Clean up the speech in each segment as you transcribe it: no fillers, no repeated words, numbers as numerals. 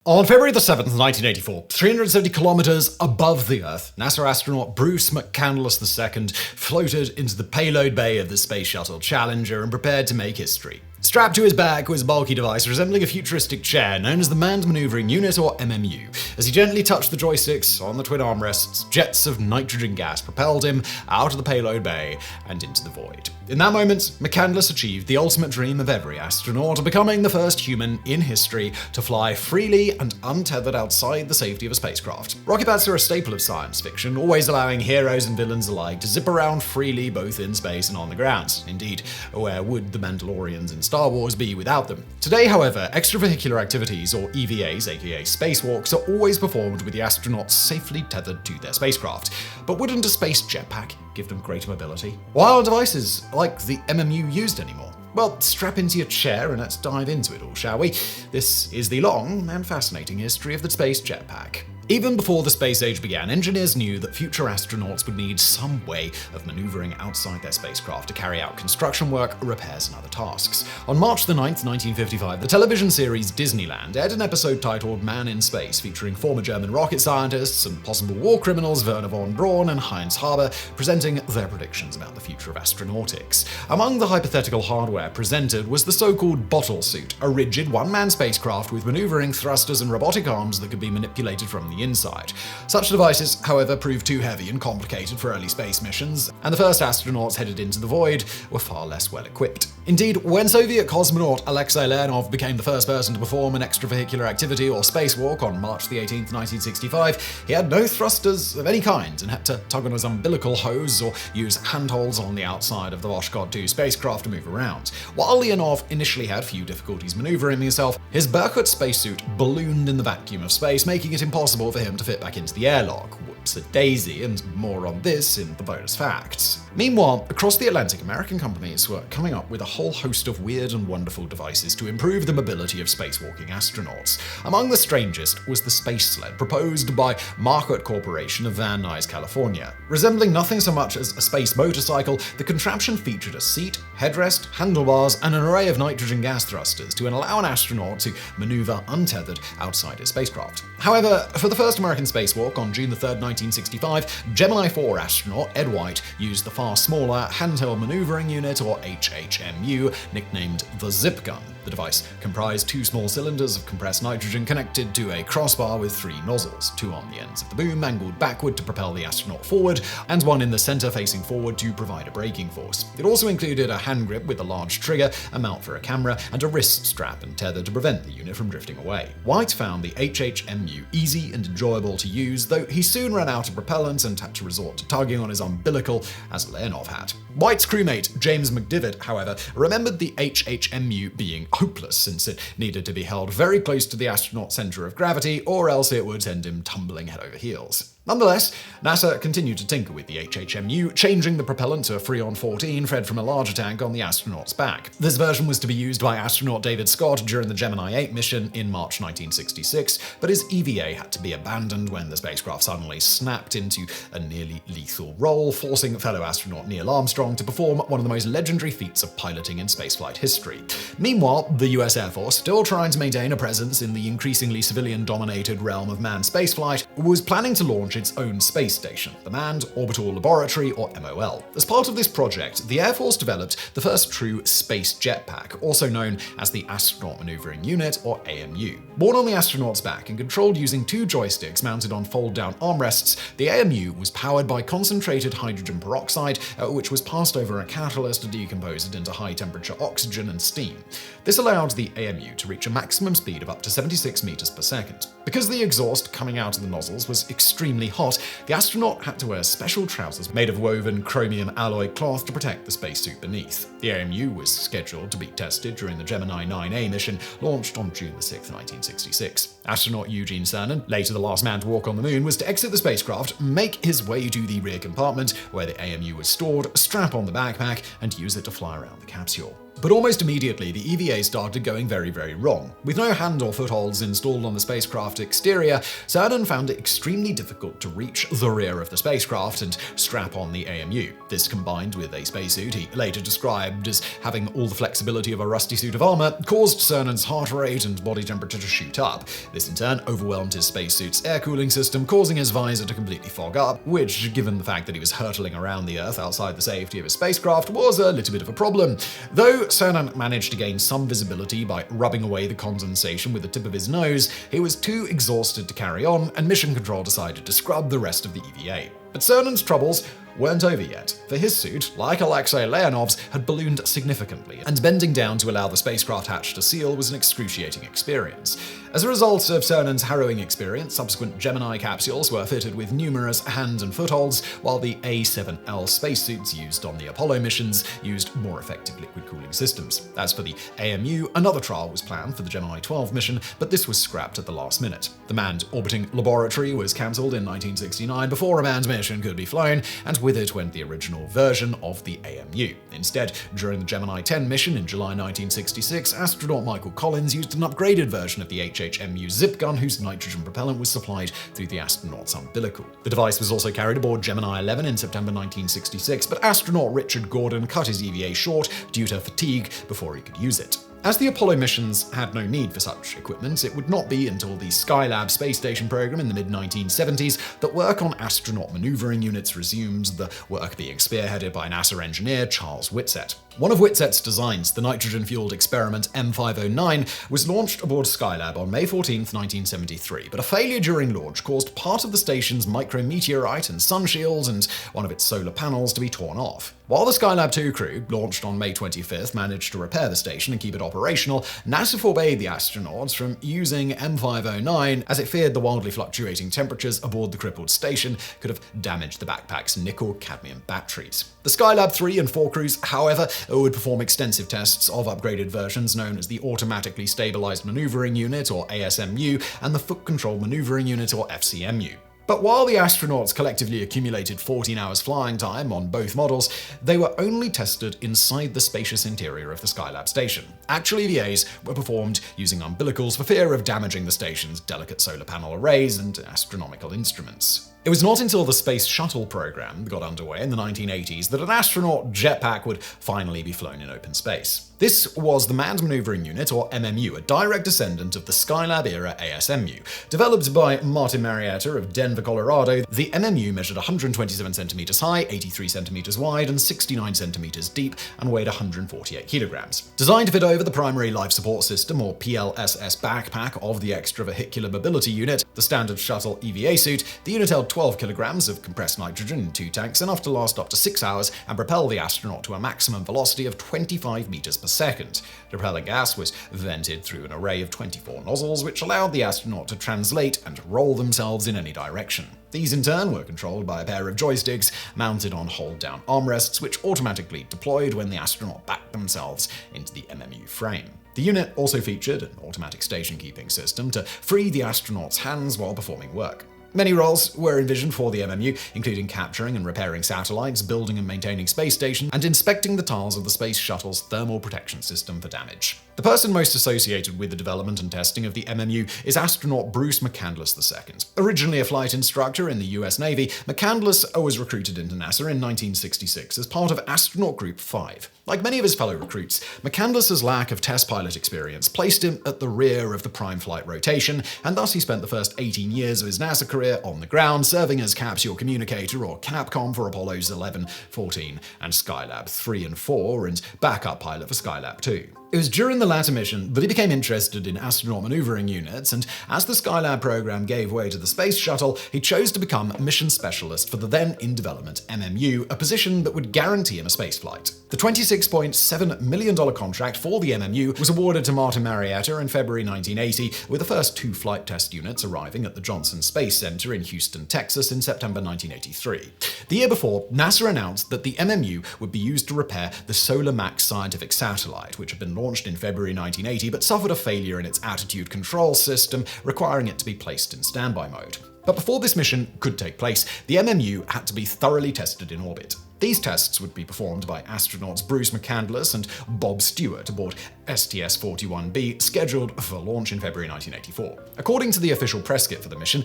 On February the 7th, 1984, 370 kilometers above the Earth, NASA astronaut Bruce McCandless II floated into the payload bay of the Space Shuttle Challenger and prepared to make history. Strapped to his back was a bulky device resembling a futuristic chair known as the Manned Maneuvering Unit, or MMU. As he gently touched the joysticks on the twin armrests, jets of nitrogen gas propelled him out of the payload bay and into the void. In that moment, McCandless achieved the ultimate dream of every astronaut, becoming the first human in history to fly freely and untethered outside the safety of a spacecraft. Rocket pads are a staple of science fiction, always allowing heroes and villains alike to zip around freely both in space and on the ground. Indeed, where would the Mandalorians in Star Wars be without them? Today, however, extravehicular activities, or EVAs, aka spacewalks, are always performed with the astronauts safely tethered to their spacecraft. But wouldn't a space jetpack give them greater mobility? Why aren't devices like the MMU used anymore? Well, strap into your chair and let's dive into it all, shall we? This is the long and fascinating history of the space jetpack. Even before the space age began, engineers knew that future astronauts would need some way of maneuvering outside their spacecraft to carry out construction work, repairs, and other tasks. On March 9, 1955, the television series Disneyland aired an episode titled Man in Space, featuring former German rocket scientists and possible war criminals Werner von Braun and Heinz Haber presenting their predictions about the future of astronautics. Among the hypothetical hardware presented was the so-called bottle suit, a rigid one-man spacecraft with maneuvering thrusters and robotic arms that could be manipulated from the inside. Such devices, however, proved too heavy and complicated for early space missions, and the first astronauts headed into the void were far less well equipped. Indeed, when Soviet cosmonaut Alexei Leonov became the first person to perform an extravehicular activity or spacewalk on March 18, 1965, he had no thrusters of any kind and had to tug on his umbilical hose or use handholds on the outside of the Voskhod 2 spacecraft to move around. While Leonov initially had few difficulties maneuvering himself, his Berkut spacesuit ballooned in the vacuum of space, making it impossible for him to fit back into the airlock. Whoops a daisy, and more on this in the bonus facts. Meanwhile, across the Atlantic, American companies were coming up with a whole host of weird and wonderful devices to improve the mobility of spacewalking astronauts. Among the strangest was the Space Sled, proposed by Marquardt Corporation of Van Nuys, California. Resembling nothing so much as a space motorcycle, the contraption featured a seat, headrest, handlebars, and an array of nitrogen gas thrusters to allow an astronaut to maneuver untethered outside his spacecraft. However, for the first American spacewalk on June 3, 1965, Gemini 4 astronaut Ed White used the far smaller Handheld Maneuvering Unit, or HHMU, nicknamed the Zip Gun. The device comprised two small cylinders of compressed nitrogen connected to a crossbar with three nozzles, two on the ends of the boom angled backward to propel the astronaut forward, and one in the center facing forward to provide a braking force. It also included a hand grip with a large trigger, a mount for a camera, and a wrist strap and tether to prevent the unit from drifting away. White found the HHMU easy and enjoyable to use, though he soon ran out of propellant and had to resort to tugging on his umbilical, as Leonov had. White's crewmate, James McDivitt, however, remembered the HHMU being hopeless since it needed to be held very close to the astronaut's center of gravity, or else it would send him tumbling head over heels. Nonetheless, NASA continued to tinker with the HHMU, changing the propellant to a Freon 14 fed from a larger tank on the astronaut's back. This version was to be used by astronaut David Scott during the Gemini 8 mission in March 1966, but his EVA had to be abandoned when the spacecraft suddenly snapped into a nearly lethal roll, forcing fellow astronaut Neil Armstrong to perform one of the most legendary feats of piloting in spaceflight history. Meanwhile, the US Air Force, still trying to maintain a presence in the increasingly civilian-dominated realm of manned spaceflight, was planning to launch its own space station, the Manned Orbital Laboratory, or MOL. As part of this project, the Air Force developed the first true space jetpack, also known as the Astronaut Maneuvering Unit, or AMU. Born on the astronaut's back and controlled using two joysticks mounted on fold-down armrests, the AMU was powered by concentrated hydrogen peroxide, which was passed over a catalyst to decompose it into high-temperature oxygen and steam. This allowed the AMU to reach a maximum speed of up to 76 meters per second. Because the exhaust coming out of the nozzles was extremely hot, the astronaut had to wear special trousers made of woven chromium alloy cloth to protect the spacesuit beneath. The AMU was scheduled to be tested during the Gemini 9A mission, launched on June 6, 1966. Astronaut Eugene Cernan, later the last man to walk on the moon, was to exit the spacecraft, make his way to the rear compartment where the AMU was stored, strap on the backpack, and use it to fly around the capsule. But almost immediately, the EVA started going very, very wrong. With no hand or footholds installed on the spacecraft exterior, Cernan found it extremely difficult to reach the rear of the spacecraft and strap on the AMU. This, combined with a spacesuit he later described as having all the flexibility of a rusty suit of armor, caused Cernan's heart rate and body temperature to shoot up. This in turn overwhelmed his spacesuit's air cooling system, causing his visor to completely fog up, which, given the fact that he was hurtling around the Earth outside the safety of his spacecraft, was a little bit of a problem. Though Cernan managed to gain some visibility by rubbing away the condensation with the tip of his nose, he was too exhausted to carry on, and Mission Control decided to scrub the rest of the EVA. But Cernan's troubles weren't over yet, for his suit, like Alexei Leonov's, had ballooned significantly, and bending down to allow the spacecraft hatch to seal was an excruciating experience. As a result of Cernan's harrowing experience, subsequent Gemini capsules were fitted with numerous hand and footholds, while the A7L spacesuits used on the Apollo missions used more effective liquid cooling systems. As for the AMU, another trial was planned for the Gemini 12 mission, but this was scrapped at the last minute. The manned orbiting laboratory was cancelled in 1969 before a manned mission could be flown, and with it went the original version of the AMU. Instead, during the Gemini 10 mission in July 1966, astronaut Michael Collins used an upgraded version of the HHMU zip gun whose nitrogen propellant was supplied through the astronaut's umbilical. The device was also carried aboard Gemini 11 in September 1966, but astronaut Richard Gordon cut his EVA short due to fatigue before he could use it. As the Apollo missions had no need for such equipment, it would not be until the Skylab space station program in the mid-1970s that work on astronaut maneuvering units resumed, the work being spearheaded by NASA engineer Charles Whitsett. One of Whitsett's designs, the nitrogen-fueled experiment M509, was launched aboard Skylab on May 14, 1973, but a failure during launch caused part of the station's micrometeorite and sun shields and one of its solar panels to be torn off. While the Skylab 2 crew, launched on May 25th, managed to repair the station and keep it operational, NASA forbade the astronauts from using M509 as it feared the wildly fluctuating temperatures aboard the crippled station could have damaged the backpack's nickel-cadmium batteries. The Skylab 3 and 4 crews, however, would perform extensive tests of upgraded versions known as the Automatically Stabilized Maneuvering Unit, or ASMU, and the Foot Control Maneuvering Unit, or FCMU. But while the astronauts collectively accumulated 14 hours flying time on both models, they were only tested inside the spacious interior of the Skylab station. Actual EVAs were performed using umbilicals for fear of damaging the station's delicate solar panel arrays and astronomical instruments. It was not until the Space Shuttle program got underway in the 1980s that an astronaut jetpack would finally be flown in open space. This was the Manned Maneuvering Unit, or MMU, a direct descendant of the Skylab-era ASMU. Developed by Martin Marietta of Denver, Colorado, the MMU measured 127 centimeters high, 83 centimeters wide, and 69 centimeters deep, and weighed 148 kilograms. Designed to fit over the Primary Life Support System, or PLSS backpack of the Extravehicular Mobility Unit, the standard shuttle EVA suit, the unit held 12 kilograms of compressed nitrogen in 2 tanks, enough to last up to 6 hours and propel the astronaut to a maximum velocity of 25 meters per second. The propellant gas was vented through an array of 24 nozzles, which allowed the astronaut to translate and roll themselves in any direction. These in turn were controlled by a pair of joysticks mounted on hold-down armrests, which automatically deployed when the astronaut backed themselves into the MMU frame. The unit also featured an automatic station-keeping system to free the astronaut's hands while performing work. Many roles were envisioned for the MMU, including capturing and repairing satellites, building and maintaining space stations, and inspecting the tiles of the Space Shuttle's thermal protection system for damage. The person most associated with the development and testing of the MMU is astronaut Bruce McCandless II. Originally a flight instructor in the US Navy, McCandless was recruited into NASA in 1966 as part of Astronaut Group 5. Like many of his fellow recruits, McCandless's lack of test pilot experience placed him at the rear of the prime flight rotation, and thus he spent the first 18 years of his NASA career on the ground, serving as capsule communicator, or Capcom, for Apollos 11, 14, and Skylab 3 and 4, and backup pilot for Skylab 2. It was during the latter mission that he became interested in astronaut maneuvering units, and as the Skylab program gave way to the Space Shuttle, he chose to become mission specialist for the then-in-development MMU, a position that would guarantee him a spaceflight. The $26.7 million contract for the MMU was awarded to Martin Marietta in February 1980, with the first 2 flight test units arriving at the Johnson Space Center in Houston, Texas in September 1983. The year before, NASA announced that the MMU would be used to repair the Solar Max scientific satellite, which had been launched in February 1980 but suffered a failure in its attitude control system, requiring it to be placed in standby mode. But before this mission could take place, the MMU had to be thoroughly tested in orbit. These tests would be performed by astronauts Bruce McCandless and Bob Stewart aboard STS-41B, scheduled for launch in February 1984. According to the official press kit for the mission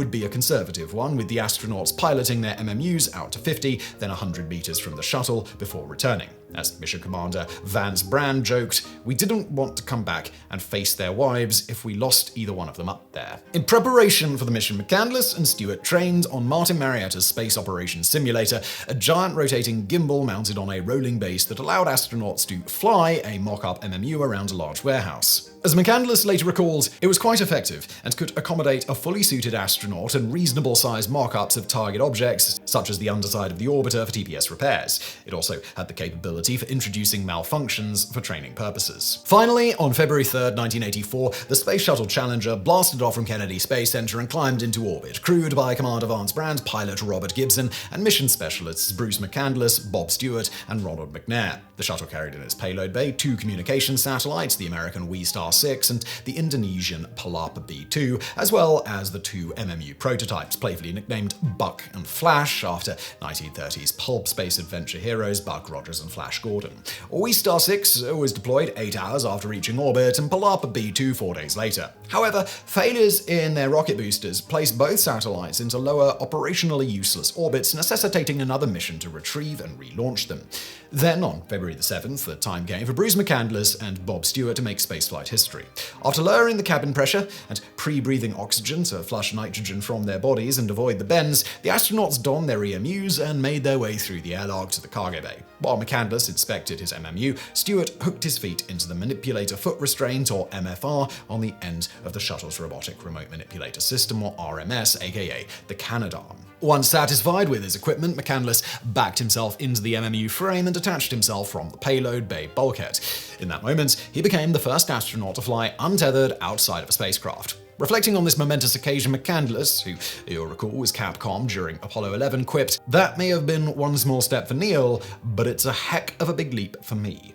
would be a conservative one, with the astronauts piloting their MMUs out to 50, then 100 meters from the shuttle before returning. As mission commander Vance Brand joked, "We didn't want to come back and face their wives if we lost either one of them up there." In preparation for the mission, McCandless and Stewart trained on Martin Marietta's Space Operations Simulator, a giant rotating gimbal mounted on a rolling base that allowed astronauts to fly a mock-up MMU around a large warehouse. As McCandless later recalls, it was quite effective and could accommodate a fully suited astronaut and reasonable-sized mock-ups of target objects, such as the underside of the orbiter for TPS repairs. It also had the capability for introducing malfunctions for training purposes. Finally, on February 3rd, 1984, the Space Shuttle Challenger blasted off from Kennedy Space Center and climbed into orbit, crewed by Commander Vance Brand, pilot Robert Gibson, and mission specialists Bruce McCandless, Bob Stewart, and Ronald McNair. The shuttle carried in its payload bay 2 communication satellites, the American WeStar 6 and the Indonesian Palapa B2, as well as the 2 MMU prototypes, playfully nicknamed Buck and Flash after 1930s pulp space adventure heroes Buck Rogers and Flash Gordon. WeStar 6 was deployed 8 hours after reaching orbit, and Palapa B2 4 days later. However, failures in their rocket boosters placed both satellites into lower, operationally useless orbits, necessitating another mission to retrieve and relaunch them. Then, on February the 7th, the time came for Bruce McCandless and Bob Stewart to make spaceflight history. After lowering the cabin pressure and pre-breathing oxygen to flush nitrogen from their bodies and avoid the bends, the astronauts donned their EMUs and made their way through the airlock to the cargo bay. While McCandless inspected his MMU, Stewart hooked his feet into the manipulator foot restraint, or MFR, on the end of the shuttle's robotic remote manipulator system, or RMS, aka the Canadarm. Once satisfied with his equipment, McCandless backed himself into the MMU frame and detached himself from the payload bay bulkhead. In that moment, he became the first astronaut to fly untethered outside of a spacecraft. Reflecting on this momentous occasion, McCandless, who you'll recall was Capcom during Apollo 11, quipped, "That may have been one small step for Neil, but it's a heck of a big leap for me."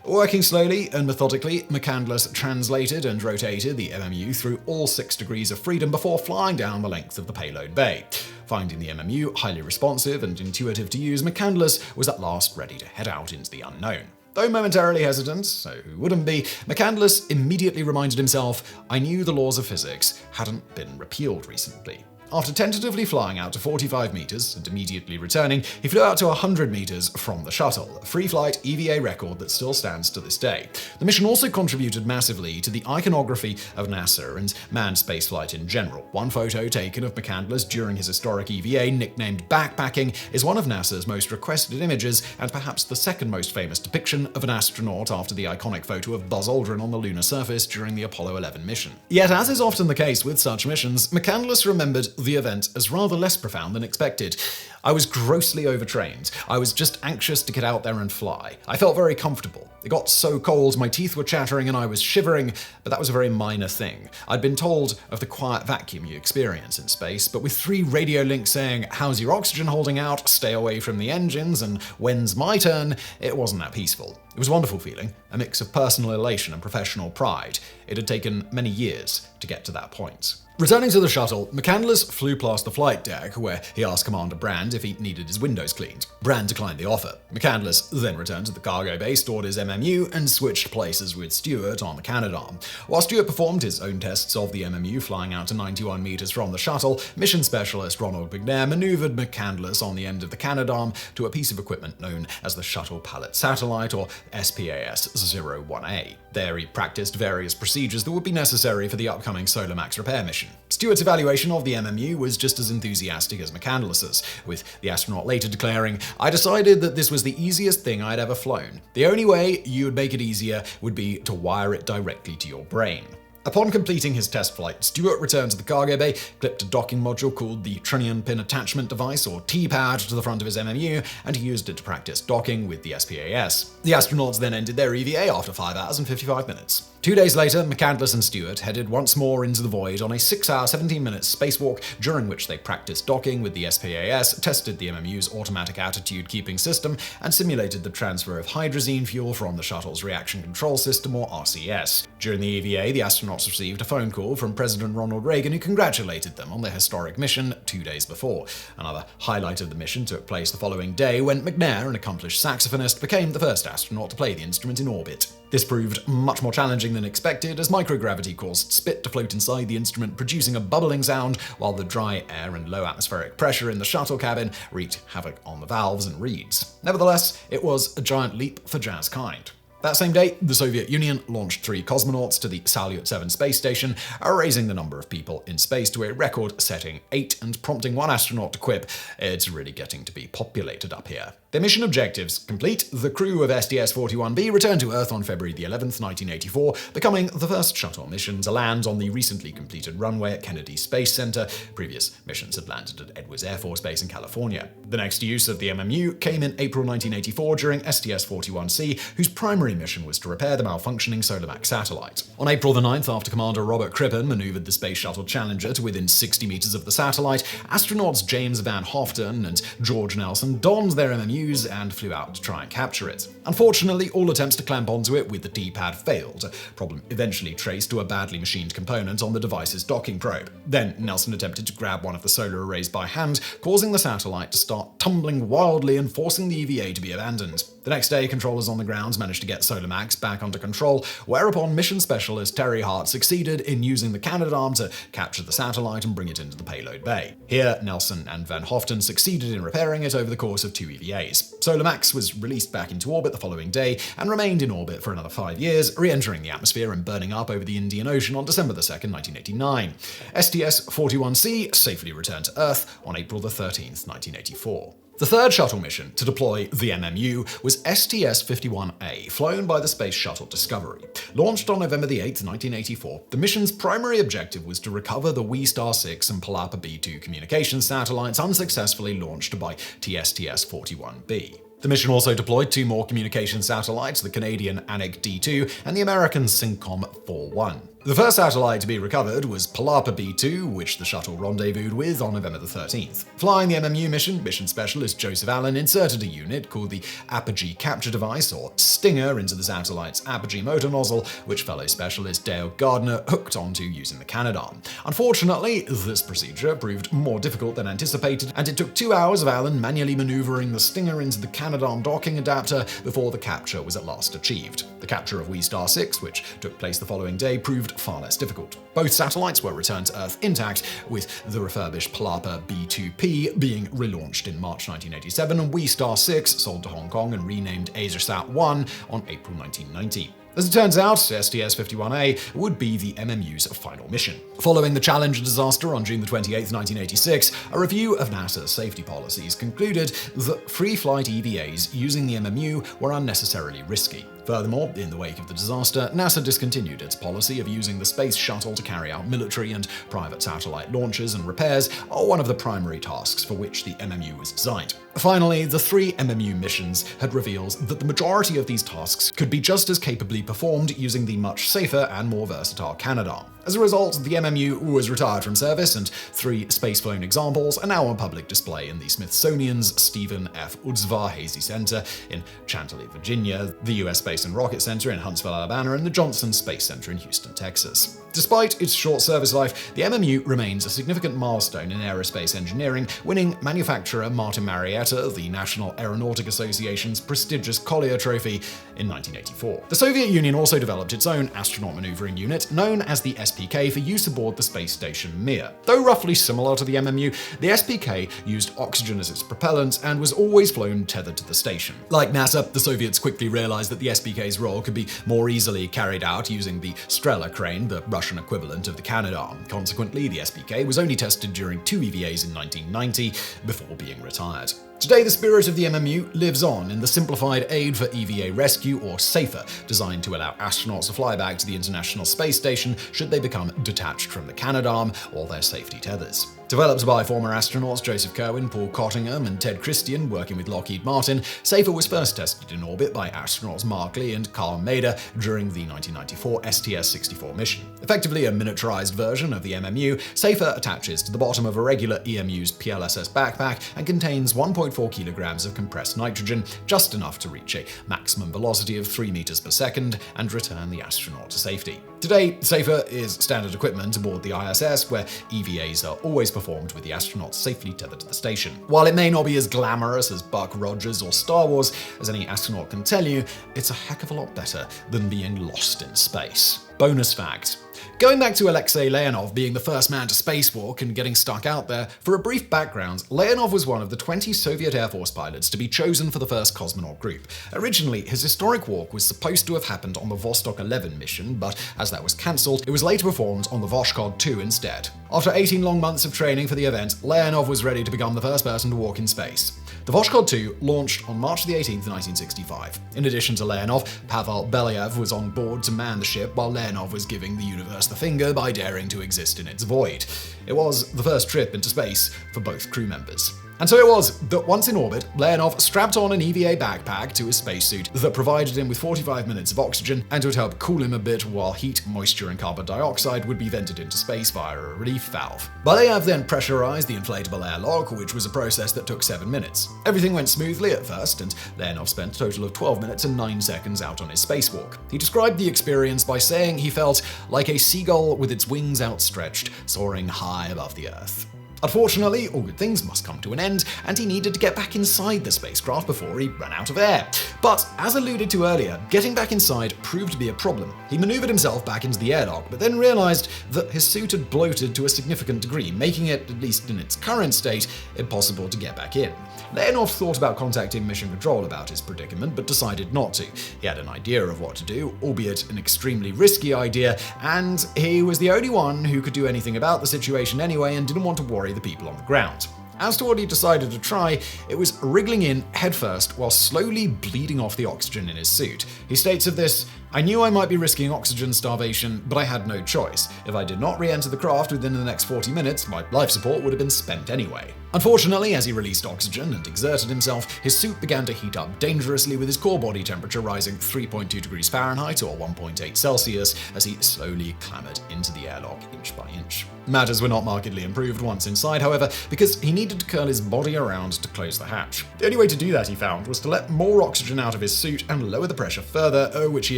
Working slowly and methodically, McCandless translated and rotated the MMU through all 6 degrees of freedom before flying down the length of the payload bay. Finding the MMU highly responsive and intuitive to use, McCandless was at last ready to head out into the unknown. Though momentarily hesitant, so who wouldn't be, McCandless immediately reminded himself, "I knew the laws of physics hadn't been repealed recently." After tentatively flying out to 45 meters and immediately returning, he flew out to 100 meters from the shuttle, a free flight EVA record that still stands to this day. The mission also contributed massively to the iconography of NASA and manned spaceflight in general. One photo taken of McCandless during his historic EVA, nicknamed Backpacking, is one of NASA's most requested images and perhaps the second most famous depiction of an astronaut after the iconic photo of Buzz Aldrin on the lunar surface during the Apollo 11 mission. Yet, as is often the case with such missions, McCandless remembered the event as rather less profound than expected. "I was grossly overtrained. I was just anxious to get out there and fly. I felt very comfortable. It got so cold, my teeth were chattering and I was shivering, but that was a very minor thing. I'd been told of the quiet vacuum you experience in space, but with 3 radio links saying, 'How's your oxygen holding out? Stay away from the engines,' and 'When's my turn?' it wasn't that peaceful. It was a wonderful feeling, a mix of personal elation and professional pride. It had taken many years to get to that point." Returning to the shuttle, McCandless flew past the flight deck, where he asked Commander Brand if he needed his windows cleaned. Brand declined the offer. McCandless then returned to the cargo bay, stored his MMU, and switched places with Stewart on the Canadarm. While Stewart performed his own tests of the MMU flying out to 91 meters from the shuttle, mission specialist Ronald McNair maneuvered McCandless on the end of the Canadarm to a piece of equipment known as the Shuttle Pallet Satellite, or SPAS-01A. There he practiced various procedures that would be necessary for the upcoming Solar Max repair mission. Stewart's evaluation of the MMU was just as enthusiastic as McCandless's, with the astronaut later declaring, "I decided that this was the easiest thing I'd ever flown. The only way you would make it easier would be to wire it directly to your brain." Upon completing his test flight, Stewart returned to the cargo bay, clipped a docking module called the Trinion Pin Attachment Device, or T-Pad, to the front of his MMU, and he used it to practice docking with the SPAS. The astronauts then ended their EVA after 5 hours and 55 minutes. 2 days later, McCandless and Stewart headed once more into the void on a 6-hour, 17-minute spacewalk, during which they practiced docking with the SPAS, tested the MMU's automatic attitude-keeping system, and simulated the transfer of hydrazine fuel from the shuttle's reaction control system, or RCS. During the EVA, the astronauts astronauts received a phone call from President Ronald Reagan who congratulated them on their historic mission 2 days before. Another highlight of the mission took place the following day when McNair, an accomplished saxophonist, became the first astronaut to play the instrument in orbit. This proved much more challenging than expected, as microgravity caused spit to float inside the instrument, producing a bubbling sound, while the dry air and low atmospheric pressure in the shuttle cabin wreaked havoc on the valves and reeds. Nevertheless, it was a giant leap for jazzkind. That same day, the Soviet Union launched 3 cosmonauts to the Salyut 7 space station, raising the number of people in space to a record-setting 8 and prompting one astronaut to quip, "It's really getting to be populated up here." Their mission objectives complete, the crew of STS-41B returned to Earth on February 11, 1984, becoming the first shuttle mission to land on the recently completed runway at Kennedy Space Center. Previous missions had landed at Edwards Air Force Base in California. The next use of the MMU came in April 1984 during STS-41C, whose primary mission was to repair the malfunctioning Solarmax satellite. On April 9th, after Commander Robert Crippen maneuvered the Space Shuttle Challenger to within 60 meters of the satellite, astronauts James Van Hoften and George Nelson donned their MMUs and flew out to try and capture it. Unfortunately, all attempts to clamp onto it with the D-pad failed, a problem eventually traced to a badly machined component on the device's docking probe. Then Nelson attempted to grab one of the solar arrays by hand, causing the satellite to start tumbling wildly and forcing the EVA to be abandoned. The next day, controllers on the grounds managed to get Solarmax back under control, whereupon mission specialist Terry Hart succeeded in using the Canadarm to capture the satellite and bring it into the payload bay. Here, Nelson and Van Hoften succeeded in repairing it over the course of 2 EVAs. Solarmax was released back into orbit the following day and remained in orbit for another 5 years, re-entering the atmosphere and burning up over the Indian Ocean on December 2, 1989. STS-41C safely returned to Earth on April 13, 1984. The third shuttle mission to deploy the MMU was STS-51A, flown by the Space Shuttle Discovery. Launched on November 8, 1984, the mission's primary objective was to recover the WeStar-6 and Palapa B2 communications satellites unsuccessfully launched by TSTS-41B. The mission also deployed 2 more communication satellites, the Canadian Anik D2 and the American Syncom 4-1. The first satellite to be recovered was Palapa B2, which the shuttle rendezvoused with on November 13th. Flying the MMU mission, mission specialist Joseph Allen inserted a unit called the Apogee Capture Device, or Stinger, into the satellite's apogee motor nozzle, which fellow specialist Dale Gardner hooked onto using the Canadarm. Unfortunately, this procedure proved more difficult than anticipated, and it took 2 hours of Allen manually maneuvering the Stinger into the Canadarm docking adapter before the capture was at last achieved. The capture of WeStar-6, which took place the following day, proved far less difficult. Both satellites were returned to Earth intact, with the refurbished Palapa B2P being relaunched in March 1987 and WeStar-6 sold to Hong Kong and renamed AsiaSat-1 on April 1990. As it turns out, STS-51A would be the MMU's final mission. Following the Challenger disaster on June 28, 1986, a review of NASA's safety policies concluded that free flight EVAs using the MMU were unnecessarily risky. Furthermore, in the wake of the disaster, NASA discontinued its policy of using the Space Shuttle to carry out military and private satellite launches and repairs, one of the primary tasks for which the MMU was designed. Finally, the 3 MMU missions had revealed that the majority of these tasks could be just as capably performed using the much safer and more versatile Canadarm. As a result, the MMU was retired from service, and 3 spaceflown examples are now on public display in the Smithsonian's Stephen F. Udzvar Hazy Center in Chantilly, Virginia, the U.S. Space and Rocket Center in Huntsville, Alabama, and the Johnson Space Center in Houston, Texas. Despite its short service life, the MMU remains a significant milestone in aerospace engineering, winning manufacturer Martin Marietta the National Aeronautic Association's prestigious Collier Trophy in 1984. The Soviet Union also developed its own astronaut maneuvering unit, known as the SPK, for use aboard the space station Mir. Though roughly similar to the MMU, the SPK used oxygen as its propellant and was always flown tethered to the station. Like NASA, the Soviets quickly realized that the SPK's role could be more easily carried out using the Strela crane, the Russian equivalent of the Canadarm. Consequently, the SPK was only tested during 2 EVAs in 1990 before being retired. Today, the spirit of the MMU lives on in the Simplified Aid for EVA Rescue, or SAFER, designed to allow astronauts to fly back to the International Space Station should they become detached from the Canadarm or their safety tethers. Developed by former astronauts Joseph Kerwin, Paul Cottingham, and Ted Christian working with Lockheed Martin, SAFER was first tested in orbit by astronauts Mark Lee and Carl Maeder during the 1994 STS-64 mission. Effectively a miniaturized version of the MMU, SAFER attaches to the bottom of a regular EMU's PLSS backpack and contains 1.4 kilograms of compressed nitrogen, just enough to reach a maximum velocity of 3 meters per second and return the astronaut to safety. Today, safer is standard equipment aboard the ISS, where EVAs are always performed with the astronauts safely tethered to the station. While it may not be as glamorous as Buck Rogers or Star Wars, as any astronaut can tell you, it's a heck of a lot better than being lost in space. Bonus fact. Going back to Alexei Leonov being the first man to spacewalk and getting stuck out there, for a brief background, Leonov was one of the 20 Soviet Air Force pilots to be chosen for the first cosmonaut group. Originally, his historic walk was supposed to have happened on the Vostok 11 mission, but as that was cancelled, it was later performed on the Voskhod 2 instead. After 18 long months of training for the event, Leonov was ready to become the first person to walk in space. The Voskhod 2 launched on March 18, 1965. In addition to Leonov, Pavel Belyaev was on board to man the ship while Leonov was giving the universe the finger by daring to exist in its void. It was the first trip into space for both crew members. And so it was that once in orbit, Leonov strapped on an EVA backpack to his spacesuit that provided him with 45 minutes of oxygen and would help cool him a bit while heat, moisture, and carbon dioxide would be vented into space via a relief valve. Belyaev then pressurized the inflatable airlock, which was a process that took 7 minutes. Everything went smoothly at first, and Leonov spent a total of 12 minutes and 9 seconds out on his spacewalk. He described the experience by saying he felt like a seagull with its wings outstretched, soaring high above the Earth. Unfortunately, all good things must come to an end, and he needed to get back inside the spacecraft before he ran out of air. But, as alluded to earlier, getting back inside proved to be a problem. He maneuvered himself back into the airlock, but then realized that his suit had bloated to a significant degree, making it, at least in its current state, impossible to get back in. Leonov thought about contacting Mission Control about his predicament, but decided not to. He had an idea of what to do, albeit an extremely risky idea, and he was the only one who could do anything about the situation anyway and didn't want to worry the people on the ground. As to what he decided to try, it was wriggling in headfirst while slowly bleeding off the oxygen in his suit. He states of this, "I knew I might be risking oxygen starvation, but I had no choice. If I did not re-enter the craft within the next 40 minutes, my life support would have been spent anyway." Unfortunately, as he released oxygen and exerted himself, his suit began to heat up dangerously, with his core body temperature rising 3.2 degrees Fahrenheit or 1.8 Celsius as he slowly clambered into the airlock inch by inch. Matters were not markedly improved once inside, however, because he needed to curl his body around to close the hatch. The only way to do that, he found, was to let more oxygen out of his suit and lower the pressure further, which he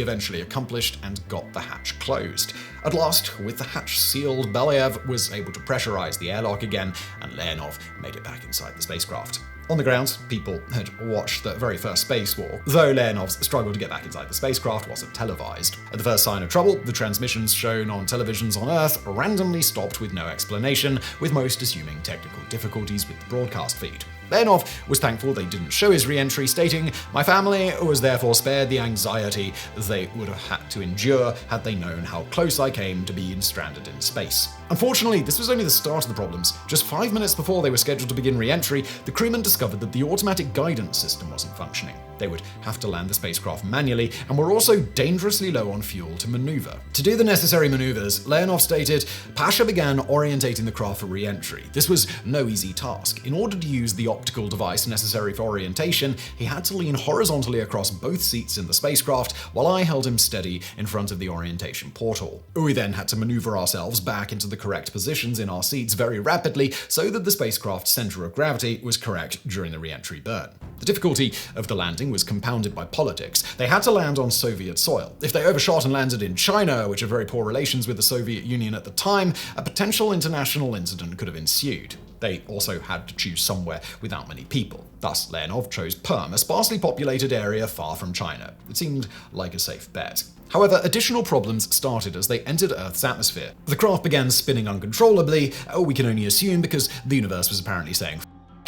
eventually accomplished and got the hatch closed. At last, with the hatch sealed, Belyaev was able to pressurize the airlock again, and Leonov made it back inside the spacecraft. On the ground, people had watched the very first spacewalk, though Leonov's struggle to get back inside the spacecraft wasn't televised. At the first sign of trouble, the transmissions shown on televisions on Earth randomly stopped with no explanation, with most assuming technical difficulties with the broadcast feed. Leonov was thankful they didn't show his re-entry, stating, "My family was therefore spared the anxiety they would have had to endure had they known how close I came to being stranded in space." Unfortunately, this was only the start of the problems. Just 5 minutes before they were scheduled to begin re-entry, the crewmen discovered that the automatic guidance system wasn't functioning. They would have to land the spacecraft manually, and were also dangerously low on fuel to maneuver. To do the necessary maneuvers, Leonov stated, Pasha began orientating the craft for re-entry. This was no easy task. In order to use the optical device necessary for orientation, he had to lean horizontally across both seats in the spacecraft, while I held him steady in front of the orientation portal. We then had to maneuver ourselves back into the correct positions in our seats very rapidly so that the spacecraft's center of gravity was correct during the re-entry burn. The difficulty of the landing was compounded by politics. They had to land on Soviet soil. If they overshot and landed in China, which had very poor relations with the Soviet Union at the time, a potential international incident could have ensued. They also had to choose somewhere without many people. Thus, Leonov chose Perm, a sparsely populated area far from China. It seemed like a safe bet. However, additional problems started as they entered Earth's atmosphere. The craft began spinning uncontrollably, we can only assume because the universe was apparently saying,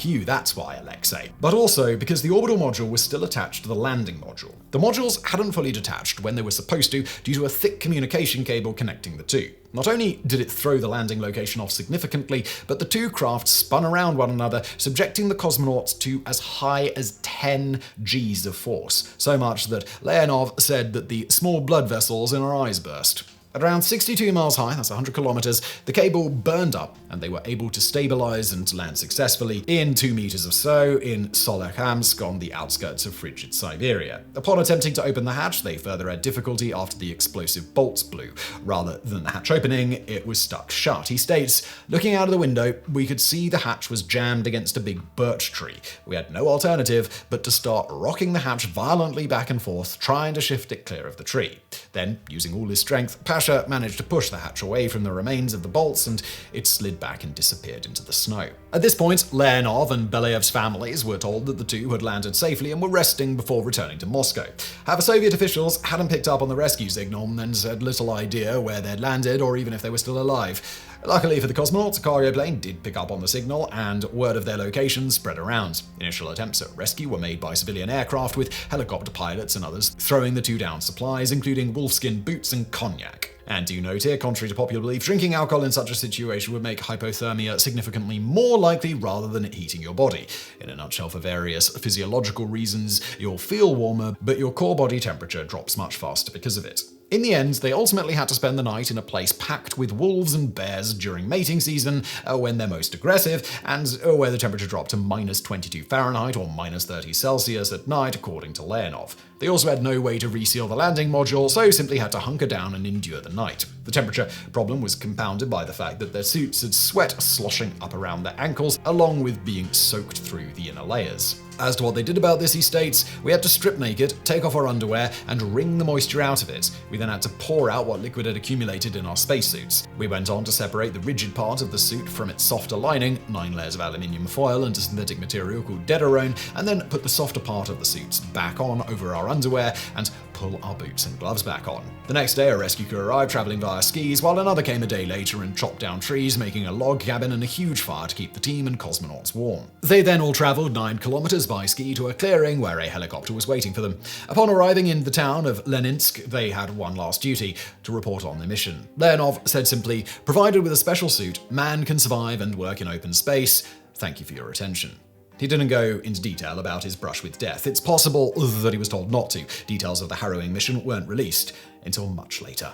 you, that's why, Alexei. But also because the orbital module was still attached to the landing module. The modules hadn't fully detached when they were supposed to due to a thick communication cable connecting the two. Not only did it throw the landing location off significantly, but the two crafts spun around one another, subjecting the cosmonauts to as high as 10 Gs of force. So much that Leonov said that the small blood vessels in our eyes burst. At around 62 miles high, that's 100 kilometers, the cable burned up and they were able to stabilize and land successfully in 2 meters or so in Solekhamsk on the outskirts of frigid Siberia. Upon attempting to open the hatch, they further had difficulty after the explosive bolts blew. Rather than the hatch opening, it was stuck shut. He states, looking out of the window, we could see the hatch was jammed against a big birch tree. We had no alternative but to start rocking the hatch violently back and forth, trying to shift it clear of the tree. Then, using all his strength, Sasha managed to push the hatch away from the remains of the bolts, and it slid back and disappeared into the snow. At this point, Leonov and Belyaev's families were told that the two had landed safely and were resting before returning to Moscow. However, Soviet officials hadn't picked up on the rescue signal and had little idea where they'd landed or even if they were still alive. Luckily for the cosmonauts, a cargo plane did pick up on the signal, and word of their location spread around. Initial attempts at rescue were made by civilian aircraft, with helicopter pilots and others throwing the two down supplies, including wolfskin boots and cognac. And do note here, contrary to popular belief, drinking alcohol in such a situation would make hypothermia significantly more likely rather than heating your body. In a nutshell, for various physiological reasons, you'll feel warmer, but your core body temperature drops much faster because of it. In the end, they ultimately had to spend the night in a place packed with wolves and bears during mating season, when they're most aggressive, and where the temperature dropped to minus 22 Fahrenheit or minus 30 Celsius at night, according to Leonov. They also had no way to reseal the landing module, so simply had to hunker down and endure the night. The temperature problem was compounded by the fact that their suits had sweat sloshing up around their ankles, along with being soaked through the inner layers. As to what they did about this, he states, "We had to strip naked, take off our underwear, and wring the moisture out of it. We then had to pour out what liquid had accumulated in our spacesuits. We went on to separate the rigid part of the suit from its softer lining, 9 layers of aluminium foil and a synthetic material called Dedarone, and then put the softer part of the suits back on over our underwear and pull our boots and gloves back on. The next day, a rescue crew arrived traveling via skis, while another came a day later and chopped down trees, making a log cabin and a huge fire to keep the team and cosmonauts warm. They then all traveled 9 kilometers by ski to a clearing where a helicopter was waiting for them. Upon arriving in the town of Leninsk, they had one last duty: to report on their mission. Leonov said simply, "Provided with a special suit, man can survive and work in open space. Thank you for your attention." He didn't go into detail about his brush with death. It's possible that he was told not to. Details of the harrowing mission weren't released until much later.